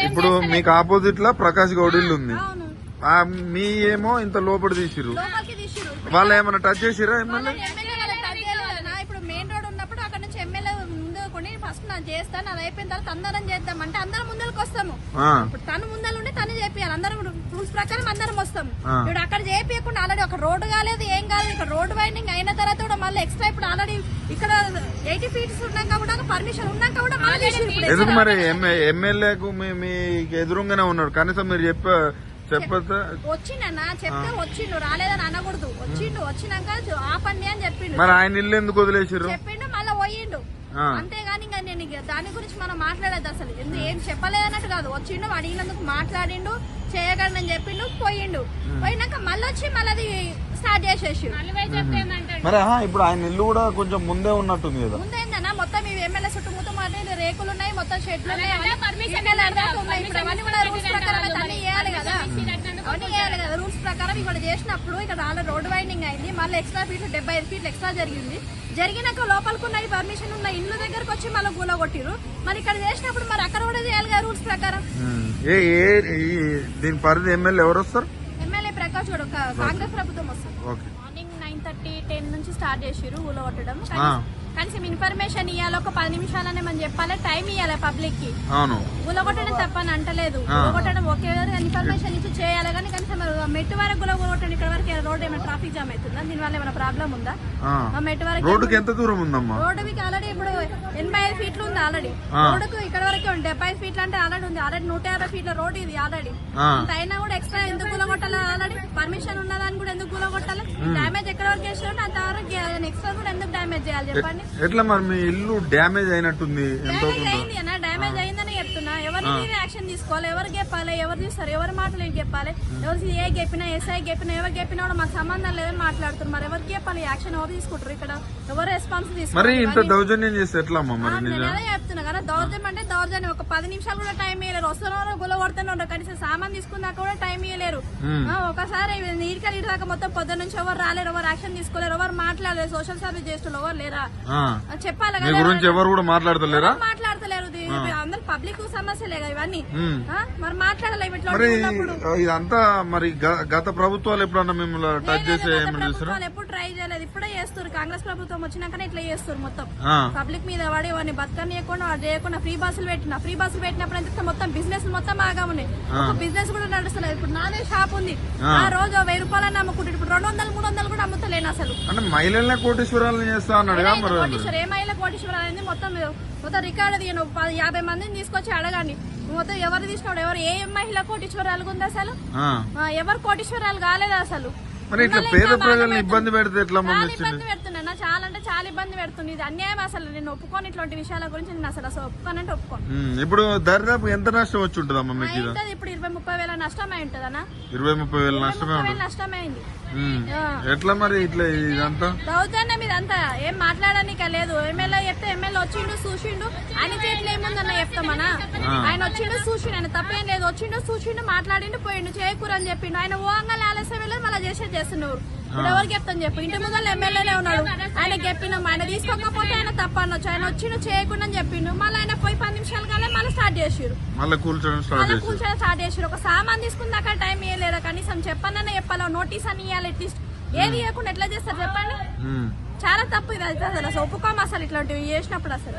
ఇప్పుడు మీకు ఆపోజిట్ లా ప్రకాష్ గౌడ్ ఇల్లు ఉంది, మీ ఏమో ఇంత లోపల తీసిరు, వాళ్ళు ఏమైనా టచ్ చేసిరా ఎమ్మెల్యే? ఇప్పుడు మెయిన్ రోడ్ ఉన్నప్పుడు అక్కడ నుంచి ఎమ్మెల్యే ముందు కొని ఫస్ట్ నేను చేస్తాను, అది అయిపోయిన తర్వాత అందరం చేద్దాం అంటే అందరం ముందరకు వస్తాము. ఇప్పుడు తను ముందలుండి తను చేపియాలి, అందరం రూల్స్ ప్రకారం అందరం వస్తాము. ఇప్పుడు అక్కడ చేపియకుండా ఆల్రెడీ ఒక రోడ్డు కాలేదు, ఏం కాలేదు. ఇక్కడ రోడ్ వైండింగ్ అయిన తర్వాత కూడా మళ్ళీ ఎక్స్ట్రా ఇప్పుడు ఆల్రెడీ ఇక్కడ 80 feet ఉన్నాక కూడా పర్మిషన్ ఉన్నాక కూడా ఎందుకు మరి ఎమ్మెల్యేకు మీకు ఎదురుగానే ఉన్నారు, కనీసం మీరు చెప్పొద్దా? వచ్చిండన్నా చెప్తే వచ్చిండు, రాలేదని అనకూడదు. వచ్చినాక ఆపండి అని చెప్పిండు. మరి ఆయన ఇల్లు ఎందుకు వదిలేసారు? చెప్పిండు మళ్ళీ పోయిండు, అంతేగాని ఇంకా నేను దాని గురించి మనం మాట్లాడేది అసలు ఏం చెప్పలేదన్నట్టు కాదు. వచ్చిండు, అడిగినందుకు మాట్లాడిండు, చేయగలని అని చెప్పిండు, పోయిండు. పోయినాక మళ్ళీ వచ్చి మళ్ళీ అది స్టార్ట్ చేసేసి మరి ఇప్పుడు ఆయన ఇల్లు కూడా కొంచెం ముందే ఉన్నట్టుంది కదా? ముందేందన్నా మొత్తం ఇవి ఎమ్మెల్యే చుట్టుముట్టు మాట రేకులు ఉన్నాయి, మొత్తం షెడ్లు ఉన్నాయి, ఇప్పుడు అవన్నీ కూడా రూల్స్ ప్రకారం అన్ని చేయాలి కదా, అవన్నీ చేయాలి కదా. రూల్స్ ప్రకారం ఇక్కడ చేసినప్పుడు ఇక్కడ ఆల్రెడీ రోడ్ వైండింగ్ అయింది, మళ్ళీ ఎక్స్ట్రా ఫీట్లు 75 feet ఎక్స్ట్రా జరిగినాక లోపలికున్న పర్మిషన్ ఉన్న ఇల్లు దగ్గరకు వచ్చి మళ్ళీ గూల కొట్టిరు. మరి ఇక్కడ చేసినప్పుడు మరి అక్కడ కూడా చేయాలి కదా రూల్స్ ప్రకారం. దీని పరిధి ఎమ్మెల్యే ఎవరు వస్తారు? ఎమ్మెల్యే ప్రకాష్ గౌడ్, కాంగ్రెస్ ప్రభుత్వం వస్తుంది. మార్నింగ్ 9:30, 10 నుంచి స్టార్ట్ చేసిరు ఊళ్ళో కొట్టడం. కనీసం ఇన్ఫర్మేషన్ ఇవ్వాలి, ఒక 10 నిమిషాలనే మనం చెప్పాలి, టైం ఇవ్వాలి పబ్లిక్ కి. గులగొట్టడం తప్పని అంటలేదు, గులగొట్టడం ఒకే ఇన్ఫర్మేషన్ ఇచ్చి చేయాలి. కానీ కనీసం మెట్టు వరకు గులగొట్టండి, ఇక్కడ వరకు రోడ్ ఏమైనా ట్రాఫిక్ జామ్ అవుతుందా, దీని వల్ల ఏమైనా ప్రాబ్లం ఉందా? మెట్టు వరకు రోడ్డుకి ఎంత దూరం ఉందమ్మా? రోడ్డుకి ఆల్రెడీ ఇప్పుడు 85 feet ఉంది ఆల్రెడీ. రోడ్డుకు ఇక్కడ వరకే ఉంది 75 feet అంటే ఆల్రెడీ ఉంది. ఆల్రెడీ 150 feet రోడ్ ఇది ఆల్రెడీ. అయినా కూడా ఎక్స్ట్రా ఎందుకు గులగొట్టాలి? ఆల్రెడీ పర్మిషన్ ఉన్నదాన్ని కూడా ఎందుకు గులగొట్టాలి? డామేజ్ ఎక్కడ వరకు చేసినా అంత వరకు ఎక్స్ట్రా కూడా ఎందుకు డామేజ్ చేయాలి చెప్పండి? ఎట్లా మరి మీ ఇల్లు డ్యామేజ్ అయినట్టుంది? అయింది అన్న, డ్యామేజ్ అయిందని చెప్తున్నా. ఎవరి మీద యాక్షన్ తీసుకోవాలి, ఎవరు చెప్పాలి, ఎవరు చూస్తారు, ఎవరి మాటలు చెప్పాలి, ఎవరు ఏ చెప్పినా ఎస్ఐ చెప్పినా ఎవరు చెప్పినా కూడా మాకు సంబంధం లేదని మాట్లాడుతున్నారు. మరి ఎవరికి చెప్పాలి యాక్షన్, ఎవరు తీసుకుంటారు? ఇక్కడ ఎవరు రెస్పాన్స్ తీసుకుంటారు? ఇంత దౌర్జన్యం చేస్తే ఎట్లా? నేను అదే చెప్తున్నా కదా, దౌర్జన్యం అంటే దౌర్జన్యం. ఒక 10 నిమిషాలు కూడా టైం ఇవ్వలేరు, వస్తున్నారు గుల కొడుతున్నారు, కనీసం సామాన్ తీసుకున్నాక కూడా టైం ఇవ్వలేరు. ఒకసారి నీటికి దాకా మొత్తం పొద్దున్న నుంచి ఎవరు రాలేరు, ఎవరు యాక్షన్ తీసుకోలేరు, ఎవరు మాట్లాడలేరు, సోషల్ సర్వీస్ చేస్తున్నారు ఎవరు లేరా చెప్పాలి కదా. ఎవరు కూడా మాట్లాడతలేరు, అందరు పబ్లిక్ సమస్యలే కదా ఇవన్నీ. మరి మాట్లాడాలి ఇదంతా. మరి గత ప్రభుత్వాలు ఎప్పుడన్నా మిమ్మల్ని టచ్ చేసే ఎప్పుడు ట్రై చేయలేదు, ఇప్పుడే చేస్తారు. కాంగ్రెస్ ప్రభుత్వం వచ్చినాకనే ఇట్లా చేస్తారు. మొత్తం పబ్లిక్ మీద పడి వాడిని బతకనియకుండా వాడు చేయకుండా ఫ్రీ బస్సులు పెట్టినప్పుడు ఎంత మొత్తం బిజినెస్ మొత్తం బాగా ఉన్నాయి. ఒక బిజినెస్ కూడా నడుస్తలేదు. ఇప్పుడు నాదే షాప్ ఉంది, ఆ రోజు 1000 రూపాయలని అమ్ముకుంటాడు, ఇప్పుడు 200, 300 కూడా అమ్ముతలేను అసలు. అంటే మహిళలనే కోటీశ్వరాలు చేస్తా అన్నాడు. ఏ మహిళ కోటీశ్వరాలు అయింది మొత్తం రికార్డు తీయను. 50 మందిని తీసుకొచ్చి అడగండి మొత్తం ఎవరు తీసినాడు, ఎవరు ఏ మహిళ కోటీశ్వరాలు ఉంది అసలు? ఎవరు కోటీశ్వరాలు కాలేదు అసలు. మరి ఇట్లా పేద ప్రజలను ఇబ్బంది పెడితే ఎట్లా? ఇబ్బంది పెడుతున్నా, చాలా అంటే చాలా ఇబ్బంది పెడుతుంది. ఇది అన్యాయం అసలు. నేను ఒప్పుకోను ఇట్లాంటి విషయాల గురించి, నేను అసలు ఒప్పుకోనంటే ఒప్పుకోను. ఇప్పుడు దరిదాపు ఎంత నష్టం వచ్చి ఉంటుంది అమ్మ మీకు? ఇప్పుడు 20-30 వేల నష్టమే ఉంటుంది అన్న. 20-30 వేల నష్టమైంది. ఎట్లా మరి ఇట్లా ఇదంతా దౌర్జన్యం ఇదంతా? ఏం మాట్లాడడానికి లేదు. ఎమ్మెల్యే చెప్తే ఎమ్మెల్యే వచ్చిండు చూసిండు, ఆయన చేతిలో ఏముందన్న చెప్తామన్నా? ఆయన వచ్చిండు చూసిండు, ఆయన తప్పేం లేదు. వచ్చిండు చూసిండు, మాట్లాడిండు, పోయిండు, చేయకూరని చెప్పిండు. ఆయన ఓంగా ఆలస్యం వెళ్ళదు, మళ్ళీ చేస్తున్నారు. ఇప్పుడు ఎవరికి చెప్తాను చెప్పు? ఇంటి ముందు ఎమ్మెల్యేనే ఉన్నాడు, ఆయన చెప్పినాం. ఆయన తీసుకోకపోతే ఆయన తప్ప అనొచ్చు. ఆయన వచ్చిండు చేయకుండా చెప్పిండు, మళ్ళీ ఆయన పోయి 10 నిమిషాలు కానీ మళ్ళీ స్టార్ట్ చేసారు. కూల్చడం స్టార్ట్ చేసారు. ఒక సామాన్ తీసుకున్నాక టైం ఇవ్వలేరు, కనీసం చెప్పనన్నా చెప్పాలి, నోటీస్ అని ఇవ్వాలి అట్లీస్ట్. ఏది ఇవ్వకుండా ఎట్లా చేస్తారు చెప్పండి? చాలా తప్పు ఇది. అయితే అసలు ఒప్పుకోము అసలు ఇట్లాంటివి చేసినప్పుడు అసలు.